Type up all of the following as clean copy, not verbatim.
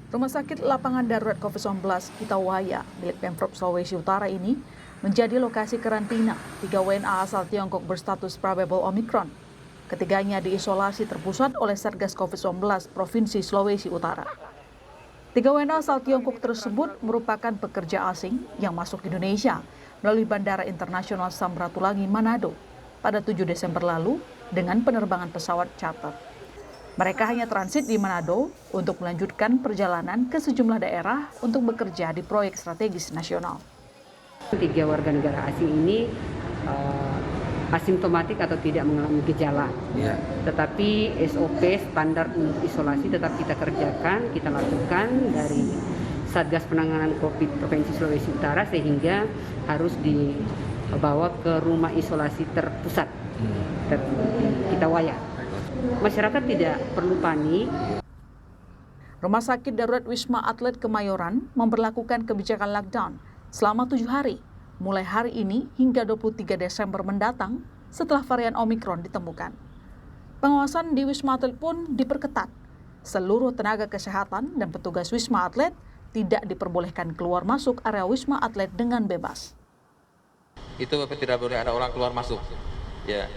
Rumah sakit lapangan darurat COVID-19 Kitawaya milik Pemprov Sulawesi Utara ini menjadi lokasi karantina 3 WNA asal Tiongkok berstatus probable Omicron. Ketiganya diisolasi terpusat oleh Satgas COVID-19 Provinsi Sulawesi Utara. 3 WNA asal Tiongkok tersebut merupakan pekerja asing yang masuk Indonesia melalui Bandara Internasional Samratulangi Manado pada 7 Desember lalu dengan penerbangan pesawat charter. Mereka hanya transit di Manado untuk melanjutkan perjalanan ke sejumlah daerah untuk bekerja di proyek strategis nasional. 3 warga negara asing ini asimptomatik atau tidak mengalami gejala. Tetapi SOP standar untuk isolasi tetap kita kerjakan, kita lakukan dari Satgas Penanganan COVID Provinsi Sulawesi Utara sehingga harus dibawa ke rumah isolasi terpusat di Kitawaya. Masyarakat tidak perlu panik. Rumah sakit darurat Wisma Atlet Kemayoran memberlakukan kebijakan lockdown selama 7 hari, mulai hari ini hingga 23 Desember mendatang setelah varian Omicron ditemukan. Pengawasan di Wisma Atlet pun diperketat. Seluruh tenaga kesehatan dan petugas Wisma Atlet tidak diperbolehkan keluar masuk area Wisma Atlet dengan bebas. Itu tidak boleh ada orang keluar masuk. Ya.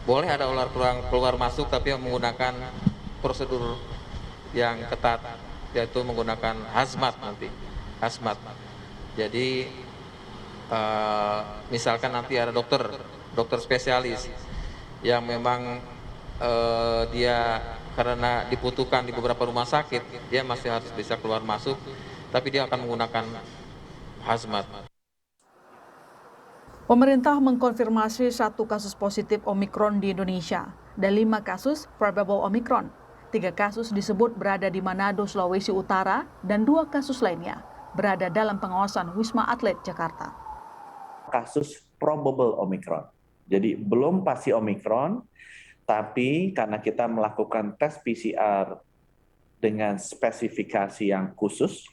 Boleh ada orang keluar masuk tapi menggunakan prosedur yang ketat, yaitu menggunakan hazmat nanti. Hazmat. Jadi misalkan nanti ada dokter spesialis yang memang dia karena dibutuhkan di beberapa rumah sakit, dia masih harus bisa keluar masuk, tapi dia akan menggunakan hazmat. Pemerintah mengkonfirmasi 1 kasus positif Omicron di Indonesia dan 5 kasus probable Omicron. 3 kasus disebut berada di Manado, Sulawesi Utara, dan 2 kasus lainnya berada dalam pengawasan Wisma Atlet Jakarta. Kasus probable Omicron. Jadi belum pasti Omicron, tapi karena kita melakukan tes PCR dengan spesifikasi yang khusus,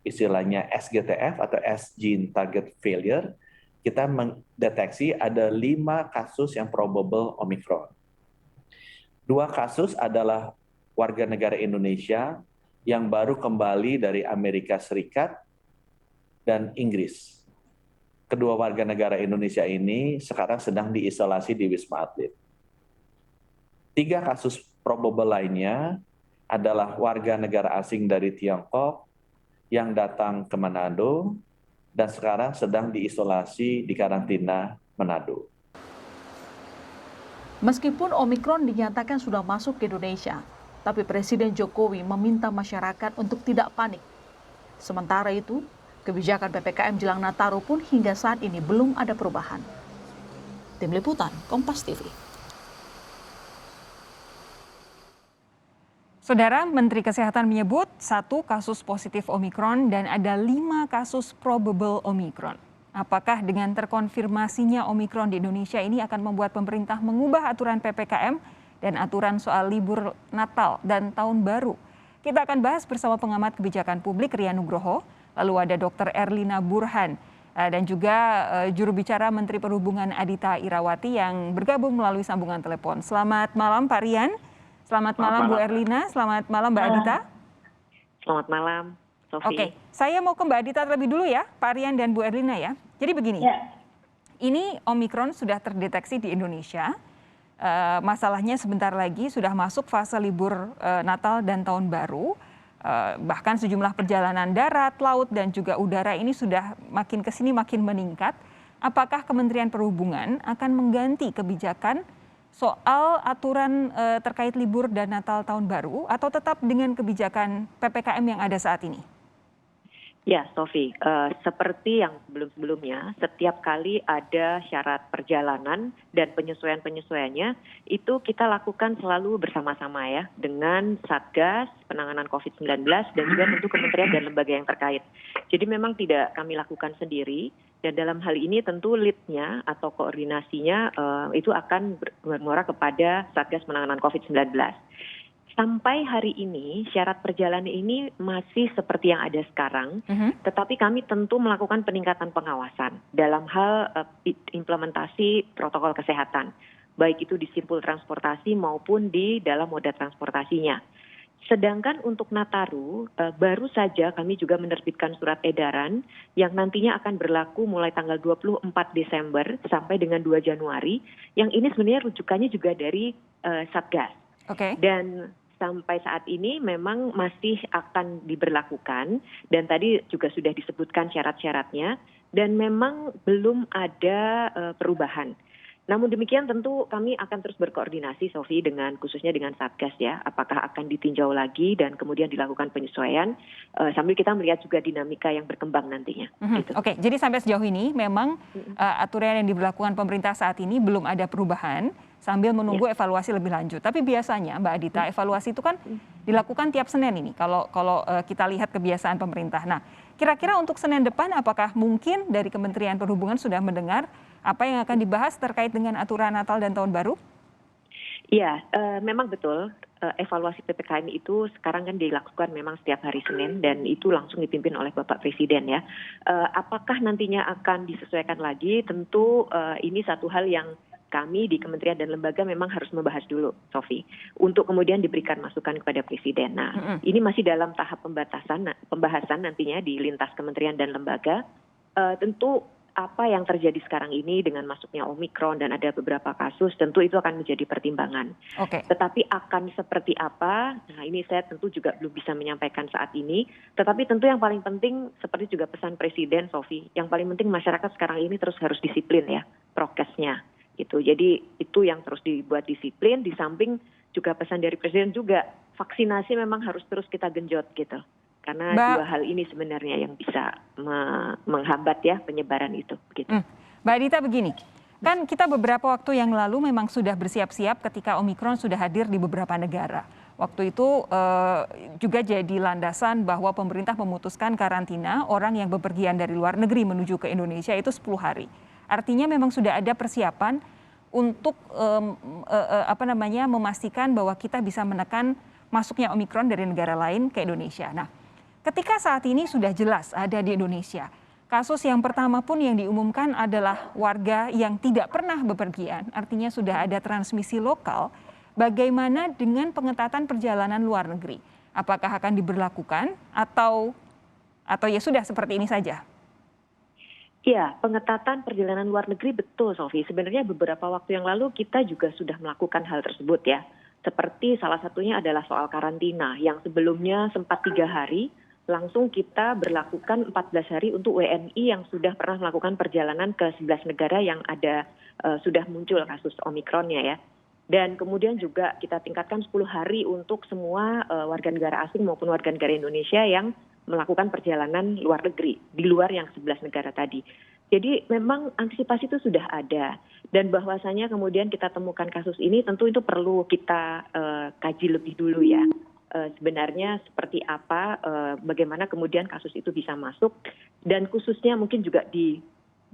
istilahnya SGTF atau S Gene Target Failure, kita mendeteksi ada 5 kasus yang probable Omicron. 2 kasus adalah warga negara Indonesia yang baru kembali dari Amerika Serikat dan Inggris. Kedua warga negara Indonesia ini sekarang sedang diisolasi di Wisma Atlet. 3 kasus probable lainnya adalah warga negara asing dari Tiongkok yang datang ke Manado dan sekarang sedang diisolasi di karantina Manado. Meskipun Omicron dinyatakan sudah masuk ke Indonesia, tapi Presiden Jokowi meminta masyarakat untuk tidak panik. Sementara itu, kebijakan PPKM jelang Nataru pun hingga saat ini belum ada perubahan. Tim Liputan, Kompas TV. Saudara, Menteri Kesehatan menyebut 1 kasus positif Omicron dan ada 5 kasus probable Omicron. Apakah dengan terkonfirmasinya Omicron di Indonesia ini akan membuat pemerintah mengubah aturan PPKM dan aturan soal libur Natal dan Tahun Baru? Kita akan bahas bersama pengamat kebijakan publik Rian Nugroho, lalu ada Dr. Erlina Burhan, dan juga juru bicara Menteri Perhubungan Adhita Irawati yang bergabung melalui sambungan telepon. Selamat malam Pak Rian. Selamat malam Bu Erlina, selamat malam Mbak Adhita. Selamat malam, Sofi. Oke, saya mau ke Mbak Adhita terlebih dulu ya, Pak Rian dan Bu Erlina ya. Jadi begini, ini Omicron sudah terdeteksi di Indonesia. Masalahnya sebentar lagi sudah masuk fase libur Natal dan Tahun Baru. Bahkan sejumlah perjalanan darat, laut, dan juga udara ini sudah makin kesini makin meningkat. Apakah Kementerian Perhubungan akan mengganti kebijakan soal aturan terkait libur dan Natal Tahun Baru atau tetap dengan kebijakan PPKM yang ada saat ini? Ya, Sofi, seperti yang sebelum-sebelumnya, setiap kali ada syarat perjalanan dan penyesuaian-penyesuaiannya, itu kita lakukan selalu bersama-sama ya, dengan Satgas Penanganan COVID-19 dan juga tentu kementerian dan lembaga yang terkait. Jadi memang tidak kami lakukan sendiri, dan dalam hal ini tentu lead-nya atau koordinasinya itu akan bermuara kepada Satgas Penanganan COVID-19. Sampai hari ini syarat perjalanan ini masih seperti yang ada sekarang, tetapi kami tentu melakukan peningkatan pengawasan dalam hal implementasi protokol kesehatan, baik itu di simpul transportasi maupun di dalam moda transportasinya. Sedangkan untuk Nataru, baru saja kami juga menerbitkan surat edaran yang nantinya akan berlaku mulai tanggal 24 Desember sampai dengan 2 Januari, yang ini sebenarnya rujukannya juga dari Satgas. Oke. Dan sampai saat ini memang masih akan diberlakukan, dan tadi juga sudah disebutkan syarat-syaratnya, dan memang belum ada perubahan. Namun demikian tentu kami akan terus berkoordinasi, Sofi, khususnya dengan Satgas ya, apakah akan ditinjau lagi dan kemudian dilakukan penyesuaian, sambil kita melihat juga dinamika yang berkembang nantinya. Gitu. Oke, jadi sampai sejauh ini memang aturan yang diberlakukan pemerintah saat ini belum ada perubahan sambil menunggu evaluasi lebih lanjut. Tapi biasanya Mbak Adita, evaluasi itu kan dilakukan tiap Senin ini kalau kita lihat kebiasaan pemerintah. Nah, kira-kira untuk Senin depan apakah mungkin dari Kementerian Perhubungan sudah mendengar apa yang akan dibahas terkait dengan aturan Natal dan Tahun Baru? Iya, memang betul. Evaluasi PPKM itu sekarang kan dilakukan memang setiap hari Senin dan itu langsung dipimpin oleh Bapak Presiden ya. Apakah nantinya akan disesuaikan lagi? Tentu ini satu hal yang kami di kementerian dan lembaga memang harus membahas dulu, Sofi, untuk kemudian diberikan masukan kepada Presiden. Nah, ini masih dalam tahap pembahasan nantinya di lintas kementerian dan lembaga. Tentu apa yang terjadi sekarang ini dengan masuknya Omikron dan ada beberapa kasus, tentu itu akan menjadi pertimbangan. Oke. Tetapi akan seperti apa, nah ini saya tentu juga belum bisa menyampaikan saat ini. Tetapi tentu yang paling penting, seperti juga pesan Presiden, Sofi, yang paling penting masyarakat sekarang ini terus harus disiplin ya, prokesnya. Gitu. Jadi itu yang terus dibuat disiplin, di samping juga pesan dari Presiden juga, vaksinasi memang harus terus kita genjot gitu. Karena dua hal ini sebenarnya yang bisa menghambat ya penyebaran itu. Gitu. Mbak Adita begini, kan kita beberapa waktu yang lalu memang sudah bersiap-siap ketika Omikron sudah hadir di beberapa negara. Waktu itu juga jadi landasan bahwa pemerintah memutuskan karantina orang yang bepergian dari luar negeri menuju ke Indonesia itu 10 hari. Artinya memang sudah ada persiapan untuk memastikan bahwa kita bisa menekan masuknya Omikron dari negara lain ke Indonesia. Nah, ketika saat ini sudah jelas ada di Indonesia, kasus yang pertama pun yang diumumkan adalah warga yang tidak pernah bepergian, artinya sudah ada transmisi lokal. Bagaimana dengan pengetatan perjalanan luar negeri? Apakah akan diberlakukan atau ya sudah seperti ini saja? Iya, pengetatan perjalanan luar negeri betul, Sofi. Sebenarnya beberapa waktu yang lalu kita juga sudah melakukan hal tersebut ya. Seperti salah satunya adalah soal karantina yang sebelumnya sempat 3 hari, langsung kita berlakukan 14 hari untuk WNI yang sudah pernah melakukan perjalanan ke 11 negara yang ada sudah muncul kasus Omikronnya ya. Dan kemudian juga kita tingkatkan 10 hari untuk semua warga negara asing maupun warga negara Indonesia yang melakukan perjalanan luar negeri, di luar yang 11 negara tadi. Jadi memang antisipasi itu sudah ada. Dan bahwasanya kemudian kita temukan kasus ini tentu itu perlu kita kaji lebih dulu ya. Sebenarnya seperti apa, bagaimana kemudian kasus itu bisa masuk, dan khususnya mungkin juga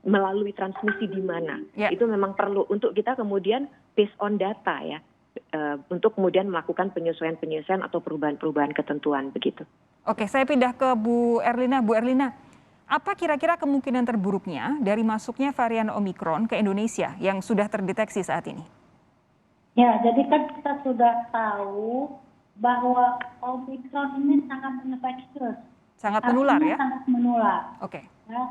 melalui transmisi di mana. Itu memang perlu untuk kita kemudian based on data ya, untuk kemudian melakukan penyesuaian-penyesuaian atau perubahan-perubahan ketentuan begitu. Oke, saya pindah ke Bu Erlina. Bu Erlina, apa kira-kira kemungkinan terburuknya dari masuknya varian Omikron ke Indonesia yang sudah terdeteksi saat ini? Ya, jadi kan kita sudah tahu bahwa Omikron ini sangat infeksius. Sangat menular ya? Sangat menular. Oke. Ya.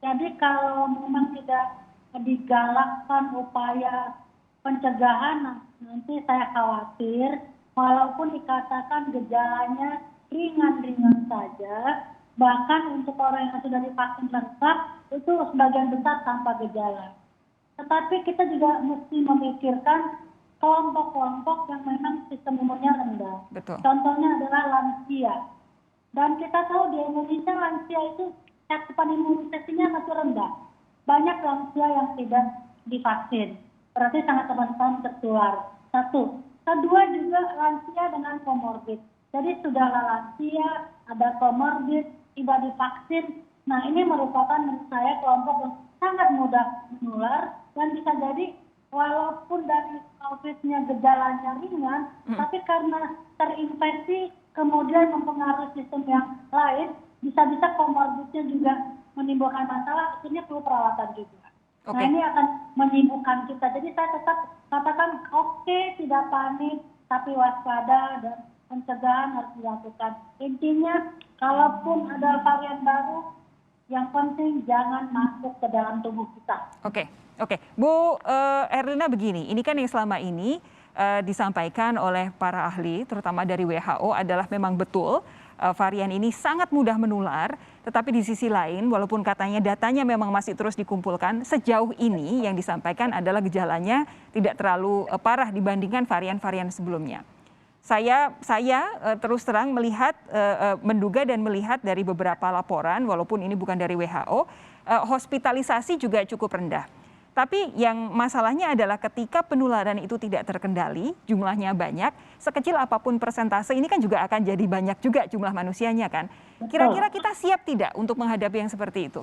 Jadi kalau memang tidak digalakkan upaya pencegahan, nanti saya khawatir walaupun dikatakan gejalanya ringan-ringan saja, bahkan untuk orang yang sudah divaksin lengkap itu sebagian besar tanpa gejala. Tetapi kita juga mesti memikirkan kelompok-kelompok yang memang sistem imunnya rendah. Betul. Contohnya adalah lansia. Dan kita tahu di Indonesia lansia itu cakupan imunisasinya masih rendah. Banyak lansia yang tidak divaksin. Berarti sangat rentan tertular. Satu. Kedua juga lansia dengan komorbid. Jadi sudahlah lansia, ada komorbid, tidak divaksin. Nah ini merupakan menurut saya kelompok yang sangat mudah menular dan bisa jadi walaupun dari COVID-nya gejalanya ringan, tapi karena terinfeksi kemudian mempengaruhi sistem yang lain, bisa-bisa komorbidnya juga menimbulkan masalah, akhirnya perlu perawatan juga. Nah ini akan menyibukkan kita. Jadi saya tetap katakan oke, tidak panik, tapi waspada dan pencegahan harus dilakukan. Intinya, kalaupun ada varian baru, yang penting jangan masuk ke dalam tubuh kita. Oke. Bu Erlina begini, ini kan yang selama ini disampaikan oleh para ahli, terutama dari WHO adalah memang betul varian ini sangat mudah menular, tetapi di sisi lain walaupun katanya datanya memang masih terus dikumpulkan, sejauh ini yang disampaikan adalah gejalanya tidak terlalu parah dibandingkan varian-varian sebelumnya. Saya terus terang melihat, menduga dan melihat dari beberapa laporan, walaupun ini bukan dari WHO, hospitalisasi juga cukup rendah. Tapi yang masalahnya adalah ketika penularan itu tidak terkendali, jumlahnya banyak, sekecil apapun persentase ini kan juga akan jadi banyak juga jumlah manusianya kan. Kira-kira kita siap tidak untuk menghadapi yang seperti itu?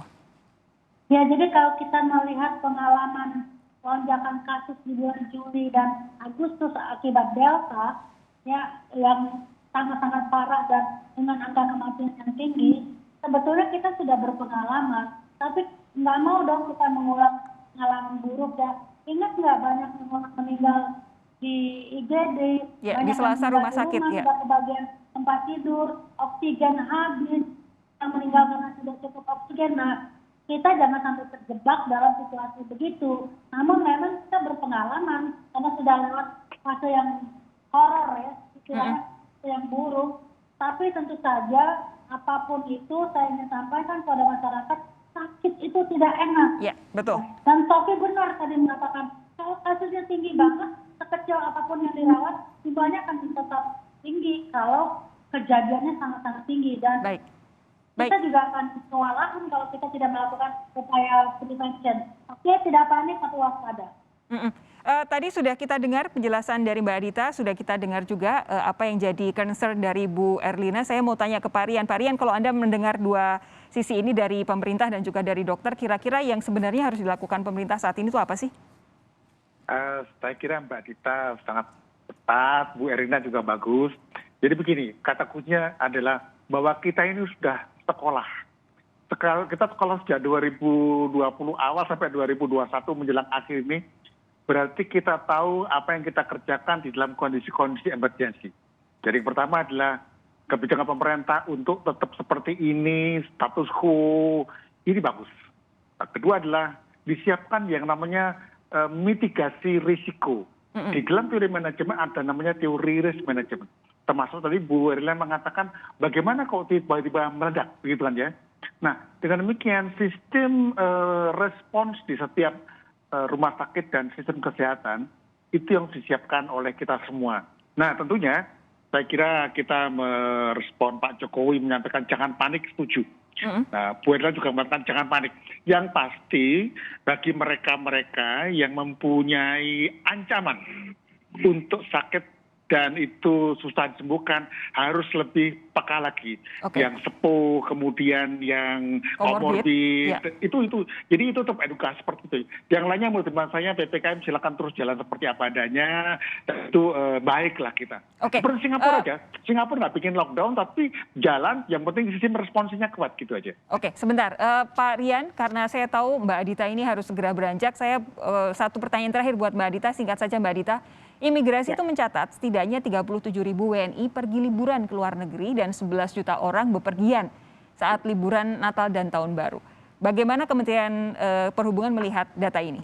Ya, jadi kalau kita melihat pengalaman lonjakan kasus di bulan Juli dan Agustus akibat Delta, ya yang sangat-sangat parah dan dengan angka kematian yang tinggi, sebetulnya kita sudah berpengalaman. Tapi nggak mau dong kita mengulang pengalaman buruk ya. Ingat nggak banyak yang meninggal di IGD, ya, banyak di selasa rumah sakit ya. Nggak kebagian tempat tidur, oksigen habis, yang meninggal karena tidak cukup oksigen. Nah, kita jangan sampai terjebak dalam situasi begitu. Namun memang kita berpengalaman karena sudah lewat fase yang horor ya, istilahnya yang buruk. Tapi tentu saja apapun itu saya ingin sampaikan kepada masyarakat, sakit itu tidak enak. Ya, betul. Dan Sofi benar tadi mengatakan, kalau kasusnya tinggi banget, sekecil apapun yang dirawat, jumlahnya akan tetap tinggi kalau kejadiannya sangat-sangat tinggi. Dan kita juga akan kewalahan kalau kita tidak melakukan upaya prevention. Oke, tidak panik atau waspada. Tadi sudah kita dengar penjelasan dari Mbak Adita, sudah kita dengar juga apa yang jadi concern dari Bu Erlina. Saya mau tanya ke Pak Rian. Pak Rian, kalau Anda mendengar dua sisi ini dari pemerintah dan juga dari dokter, kira-kira yang sebenarnya harus dilakukan pemerintah saat ini itu apa sih? Saya kira Mbak Adita sangat tepat, Bu Erlina juga bagus. Jadi begini, kata kuncinya adalah bahwa kita ini sudah sekolah. Kita sekolah sejak 2020 awal sampai 2021 menjelang akhir ini. Berarti kita tahu apa yang kita kerjakan di dalam kondisi-kondisi emergensi. Jadi yang pertama adalah kebijakan pemerintah untuk tetap seperti ini, status quo, ini bagus. Nah, kedua adalah disiapkan yang namanya mitigasi risiko. Di dalam teori manajemen ada namanya teori risk management. Termasuk tadi Bu Erlina mengatakan bagaimana kalau tiba-tiba meledak, begitu kan ya. Nah, dengan demikian sistem respons di setiap rumah sakit dan sistem kesehatan itu yang disiapkan oleh kita semua. Nah, tentunya saya kira kita merespon Pak Jokowi menyampaikan jangan panik, setuju. Nah, Bu Erlina juga mengatakan jangan panik. Yang pasti bagi mereka-mereka yang mempunyai ancaman untuk sakit dan itu susah disembuhkan harus lebih peka lagi. Yang sepuh, kemudian yang komorbid, itu. Jadi itu tetap edukasi seperti itu. Yang lainnya menurut saya PPKM silakan terus jalan seperti apa adanya, dan itu baiklah kita. Seperti Singapura aja. Singapura nggak bikin lockdown, tapi jalan, yang penting sistem responsinya kuat gitu aja. Sebentar. Pak Rian, karena saya tahu Mbak Adita ini harus segera beranjak, saya satu pertanyaan terakhir buat Mbak Adita, singkat saja Mbak Adita. Imigrasi itu mencatat setidaknya 37.000 WNI pergi liburan ke luar negeri dan 11 juta orang bepergian saat liburan Natal dan Tahun Baru. Bagaimana Kementerian Perhubungan melihat data ini?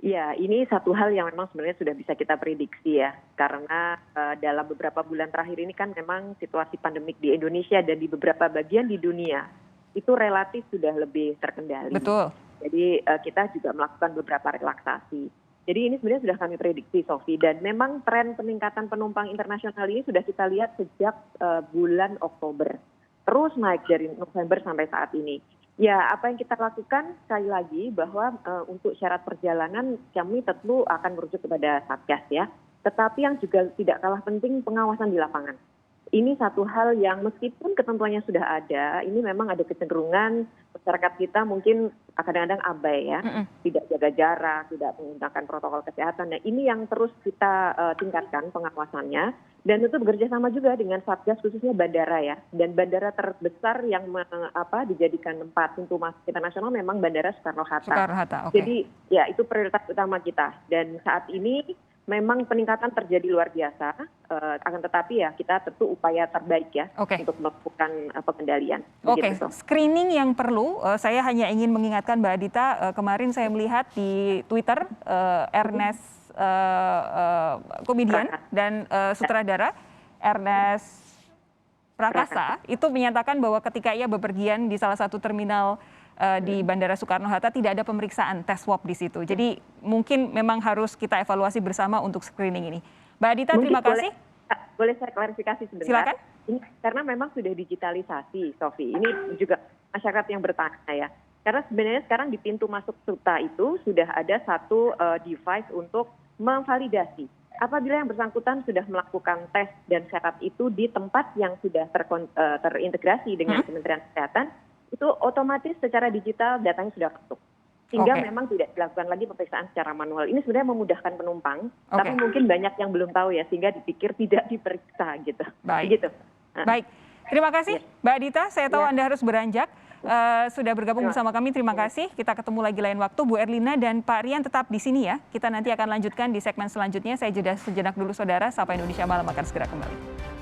Ya, ini satu hal yang memang sebenarnya sudah bisa kita prediksi ya. Karena dalam beberapa bulan terakhir ini kan memang situasi pandemik di Indonesia dan di beberapa bagian di dunia itu relatif sudah lebih terkendali. Betul. Jadi kita juga melakukan beberapa relaksasi. Jadi ini sebenarnya sudah kami prediksi, Sofi, dan memang tren peningkatan penumpang internasional ini sudah kita lihat sejak bulan Oktober. Terus naik dari November sampai saat ini. Ya, apa yang kita lakukan sekali lagi bahwa untuk syarat perjalanan kami tentu akan merujuk kepada Satgas ya. Tetapi yang juga tidak kalah penting pengawasan di lapangan. Ini satu hal yang meskipun ketentuannya sudah ada, ini memang ada kecenderungan masyarakat kita mungkin kadang-kadang abai ya, tidak jaga jarak, tidak menggunakan protokol kesehatan. Nah, ini yang terus kita tingkatkan pengawasannya dan itu bekerja sama juga dengan Satgas khususnya bandara ya. Dan bandara terbesar yang dijadikan tempat pintu masuk internasional memang Bandara Soekarno-Hatta. Soekarno-Hatta, Jadi ya itu prioritas utama kita dan saat ini memang peningkatan terjadi luar biasa, akan tetapi ya kita tentu upaya terbaik ya untuk melakukan pengendalian. Screening yang perlu, saya hanya ingin mengingatkan Mbak Adita, kemarin saya melihat di Twitter Ernest komedian dan sutradara Ernest Prakasa itu menyatakan bahwa ketika ia bepergian di salah satu terminal di Bandara Soekarno-Hatta tidak ada pemeriksaan tes swab di situ. Jadi mungkin memang harus kita evaluasi bersama untuk screening ini. Mbak Adita, terima kasih. Boleh saya klarifikasi sebentar? Silakan. Ini karena memang sudah digitalisasi, Sofi. Ini juga masyarakat yang bertanya ya. Karena sebenarnya sekarang di pintu masuk SUTA itu sudah ada satu device untuk memvalidasi. Apabila yang bersangkutan sudah melakukan tes dan syarat itu di tempat yang sudah terintegrasi dengan Kementerian Kesehatan, itu otomatis secara digital datanya sudah masuk. Sehingga memang tidak dilakukan lagi pemeriksaan secara manual. Ini sebenarnya memudahkan penumpang, tapi mungkin banyak yang belum tahu ya, sehingga dipikir tidak diperiksa gitu. Baik. Baik, terima kasih Mbak Adita, saya tahu Anda harus beranjak. Sudah bergabung bersama kami, terima kasih. Kita ketemu lagi lain waktu. Bu Erlina dan Pak Rian tetap di sini ya. Kita nanti akan lanjutkan di segmen selanjutnya. Saya jeda sejenak dulu saudara, Sapa Indonesia Malam akan segera kembali.